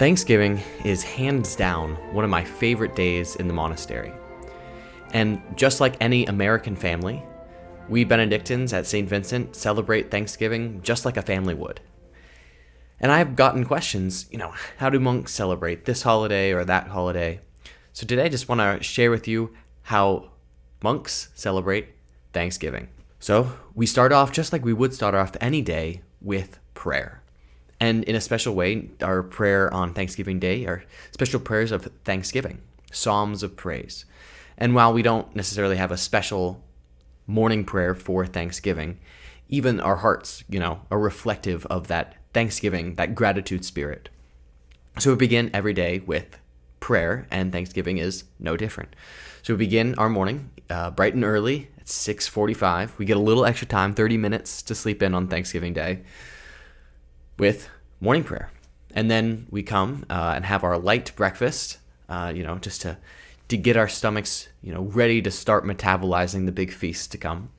Thanksgiving is hands down one of my favorite days in the monastery. And just like any American family, we Benedictines at Saint Vincent celebrate Thanksgiving just like a family would. And I've gotten questions, how do monks celebrate this holiday or that holiday? So today I just want to share with you how monks celebrate Thanksgiving. So we start off just like we would start off any day with prayer. And in a special way, our prayer on Thanksgiving Day are special prayers of thanksgiving, psalms of praise. And while we don't necessarily have a special morning prayer for Thanksgiving, even our hearts, are reflective of that Thanksgiving, that gratitude spirit. So we begin every day with prayer, and Thanksgiving is no different. So we begin our morning bright and early at 6:45. We get a little extra time, 30 minutes to sleep in on Thanksgiving Day, with morning prayer. And then we come and have our light breakfast, just to get our stomachs, ready to start metabolizing the big feast to come.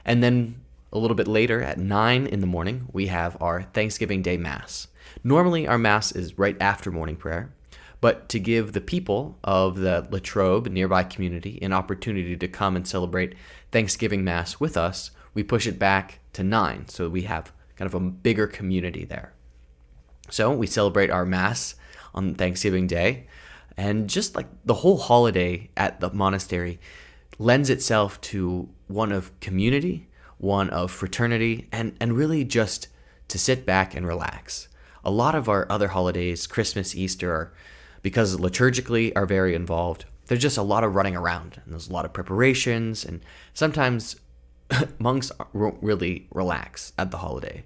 And then a little bit later at 9 in the morning, we have our Thanksgiving Day Mass. Normally our Mass is right after morning prayer, but to give the people of the La Trobe nearby community an opportunity to come and celebrate Thanksgiving Mass with us, we push it back to 9, so we have kind of a bigger community there. So we celebrate our Mass on Thanksgiving Day, and just like the whole holiday at the monastery lends itself to one of community, one of fraternity, and really just to sit back and relax. A lot of our other holidays, Christmas, Easter, because liturgically are very involved, there's just a lot of running around, and there's a lot of preparations, and sometimes monks won't really relax at the holiday.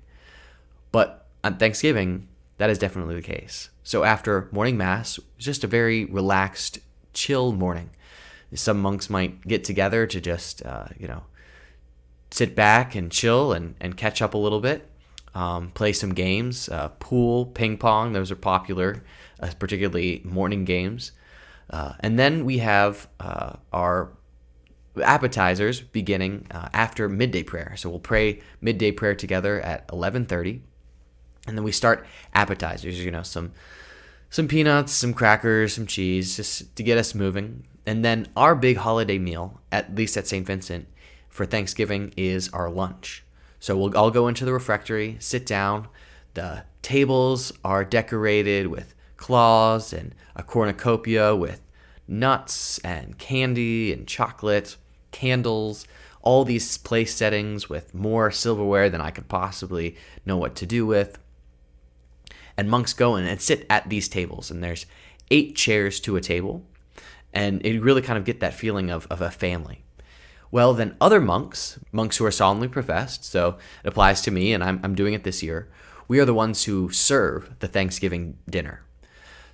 But on Thanksgiving, that is definitely the case. So after morning Mass, it's just a very relaxed, chill morning. Some monks might get together to just, sit back and chill and catch up a little bit, play some games, pool, ping pong, those are popular, particularly morning games. And then we have our appetizers beginning after midday prayer. So we'll pray midday prayer together at 11:30. And then we start appetizers, some peanuts, some crackers, some cheese, just to get us moving. And then our big holiday meal, at least at St. Vincent, for Thanksgiving is our lunch. So we'll all go into the refectory, sit down. The tables are decorated with cloths and a cornucopia with nuts and candy and chocolate, candles, all these place settings with more silverware than I could possibly know what to do with. And monks go in and sit at these tables, and there's 8 chairs to a table, and you really kind of get that feeling of a family. Well, then other monks who are solemnly professed, so it applies to me, and I'm doing it this year, we are the ones who serve the Thanksgiving dinner.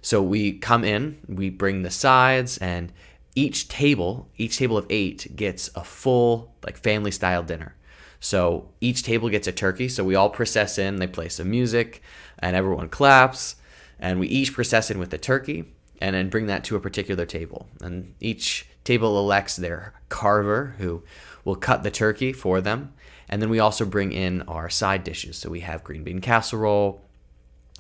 So we come in, we bring the sides, and each table of 8 gets a full, family-style dinner. So each table gets a turkey, so we all process in, they play some music, and everyone claps, and we each process in with the turkey, and then bring that to a particular table. And each table elects their carver, who will cut the turkey for them, and then we also bring in our side dishes. So we have green bean casserole,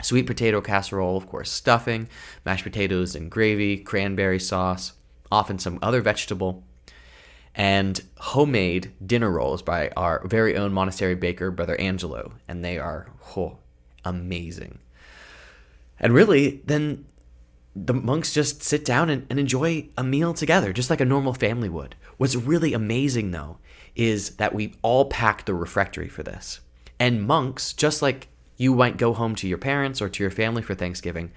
sweet potato casserole, of course, stuffing, mashed potatoes and gravy, cranberry sauce, often some other vegetable, and homemade dinner rolls by our very own monastery baker, Brother Angelo, and they are amazing. And really, then the monks just sit down and enjoy a meal together, just like a normal family would. What's really amazing, though, is that we all packed the refectory for this. And monks, just like you might go home to your parents or to your family for Thanksgiving,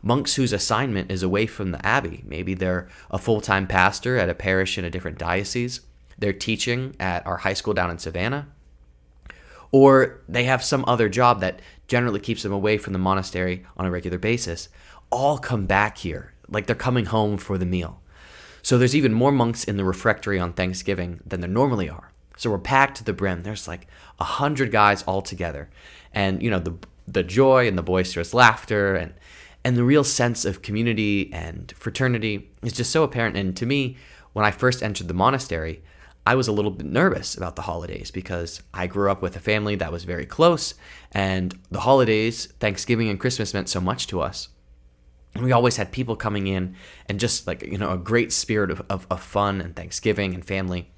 monks whose assignment is away from the abbey, maybe they're a full-time pastor at a parish in a different diocese, they're teaching at our high school down in Savannah, or they have some other job that generally keeps them away from the monastery on a regular basis, all come back here, like they're coming home for the meal. So there's even more monks in the refectory on Thanksgiving than there normally are. So we're packed to the brim. There's 100 guys all together. And, the joy and the boisterous laughter and the real sense of community and fraternity is just so apparent. And to me, when I first entered the monastery, I was a little bit nervous about the holidays because I grew up with a family that was very close, and the holidays, Thanksgiving and Christmas, meant so much to us. And we always had people coming in and just like, a great spirit of fun and Thanksgiving and family.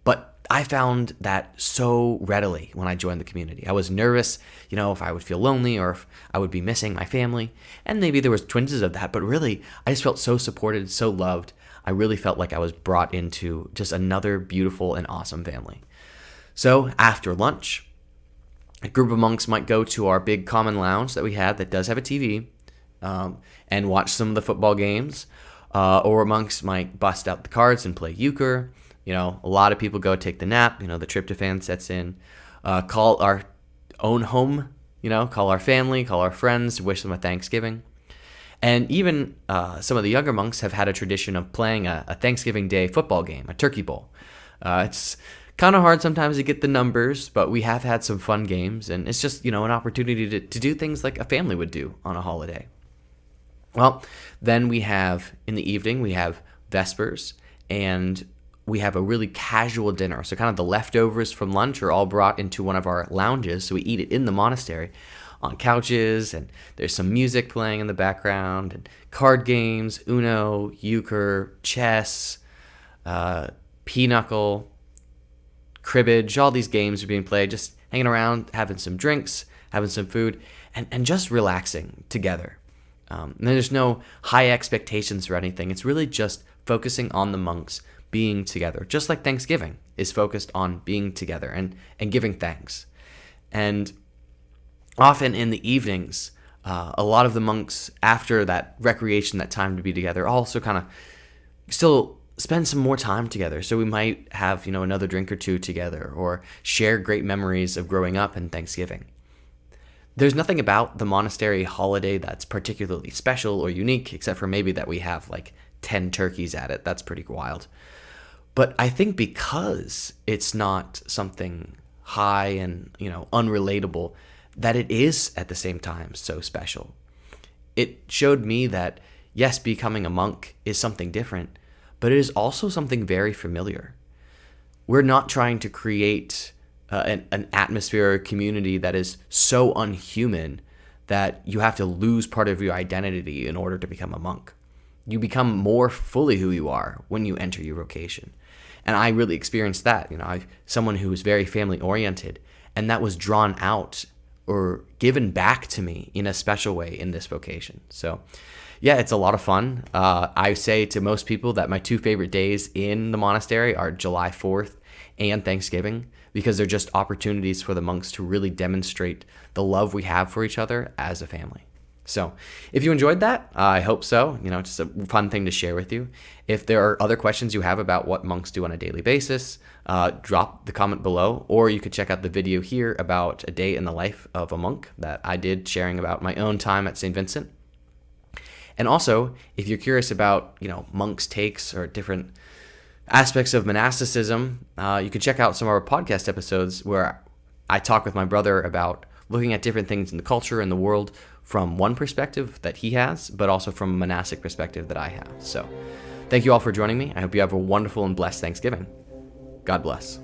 But I found that so readily when I joined the community. I was nervous, if I would feel lonely or if I would be missing my family. And maybe there was twinges of that, but really, I just felt so supported, so loved. I really felt like I was brought into just another beautiful and awesome family. So after lunch, a group of monks might go to our big common lounge that we had that does have a TV, and watch some of the football games. Or monks might bust out the cards and play euchre. A lot of people go take the nap. The tryptophan sets in. Call our own home. Call our family, call our friends, wish them a Thanksgiving. And even some of the younger monks have had a tradition of playing a Thanksgiving Day football game, a turkey bowl. It's kind of hard sometimes to get the numbers, but we have had some fun games, and it's just, an opportunity to do things like a family would do on a holiday. Well, then we have, in the evening, we have vespers, and we have a really casual dinner. So kind of the leftovers from lunch are all brought into one of our lounges, so we eat it in the monastery on couches, and there's some music playing in the background, and card games, Uno, euchre, chess, pinochle, cribbage, all these games are being played, just hanging around, having some drinks, having some food, and just relaxing together. And there's no high expectations or anything. It's really just focusing on the monks being together, just like Thanksgiving is focused on being together and giving thanks. And often in the evenings, a lot of the monks, after that recreation, that time to be together, also kind of still spend some more time together. So we might have, another drink or two together, or share great memories of growing up and Thanksgiving. There's nothing about the monastery holiday that's particularly special or unique, except for maybe that we have like 10 turkeys at it. That's pretty wild. But I think because it's not something high and, unrelatable, that it is at the same time so special. It showed me that, yes, becoming a monk is something different, but it is also something very familiar. We're not trying to create an atmosphere or community that is so unhuman that you have to lose part of your identity in order to become a monk. You become more fully who you are when you enter your vocation. And I really experienced that. I'm someone who was very family oriented, and that was drawn out or given back to me in a special way in this vocation. So yeah, it's a lot of fun. I say to most people that my two favorite days in the monastery are July 4th and Thanksgiving, because they're just opportunities for the monks to really demonstrate the love we have for each other as a family. So if you enjoyed that, I hope so. Just a fun thing to share with you. If there are other questions you have about what monks do on a daily basis, drop the comment below, or you could check out the video here about a day in the life of a monk that I did, sharing about my own time at Saint Vincent. And also, if you're curious about, monks' takes or different aspects of monasticism, you can check out some of our podcast episodes where I talk with my brother about looking at different things in the culture and the world from one perspective that he has, but also from a monastic perspective that I have. So thank you all for joining me. I hope you have a wonderful and blessed Thanksgiving. God bless.